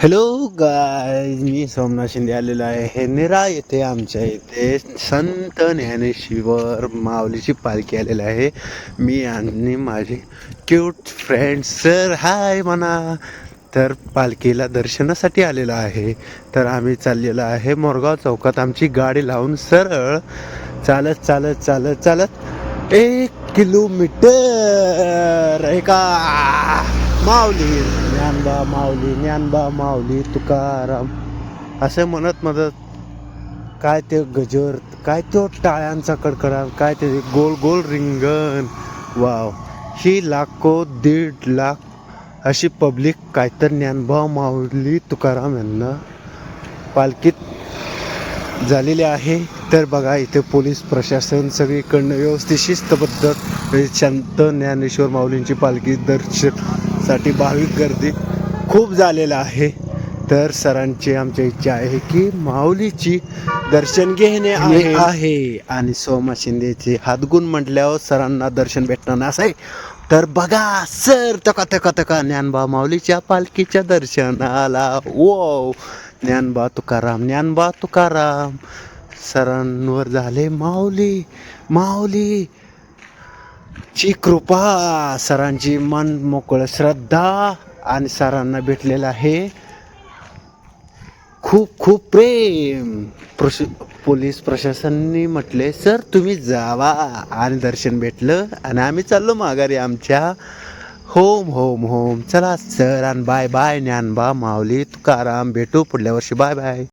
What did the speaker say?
Hello गाय, मी सोमनाथ शिंदे आलेलो आहे हे निरा येथे. आमच्या इथे संत ज्ञानेश्वर माऊलीची पालखी आलेली आहे. मी आणि माझे क्यूट फ्रेंड सर हाय म्हणा. तर पालखीला दर्शनासाठी आलेला आहे. तर आम्ही चाललेलो आहे मोरगाव चौकात. आमची गाडी लावून सरळ चालत चालत चालत चालत 1 किलोमीटर एका माऊली ज्ञानबा माऊली ज्ञानबा माऊली तुकाराम असं म्हणत काय ते गजर, काय तो टाळ्यांचा कडकडाट, काय ते गोल गोल रिंगण. वाव, ही लाखो 1.5 लाख अशी पब्लिक काय तर ज्ञानबा माऊली तुकाराम यांना पालखीत झालेले आहे. तर बघा, इथे पोलीस प्रशासन सगळीकडनं व्यवस्थित शिस्तबद्ध संत ज्ञानेश्वर माऊलींची पालखी दर्शनासाठी भाविक गर्दी खूप झालेला आहे. तर सरांची आमच्या इच्छा आहे की माऊलीची दर्शन घेणे आहे आणि सोमा शिंदेचे हातगुण म्हटल्यावर सरांना दर्शन भेटणार नाही असं आहे. तर बघा सर, तका ज्ञानबा माऊलीच्या पालखीच्या दर्शनाला. ओ ज्ञानबा तुकाराम, ज्ञानबा तुकाराम सरांवर झाले माऊली ची कृपा. सरांची मन मोकळ श्रद्धा आणि सरांना भेटलेलं आहे खूप खूप प्रेम. पोलीस प्रशासनाने म्हटले सर तुम्ही जावा, आणि दर्शन भेटलं आणि आम्ही चाललो माघारी आमच्या होम. चला सर, आणि बाय बाय ज्ञानबा माऊली तुकाराम. भेटू पुढल्या वर्षी. Bye bye.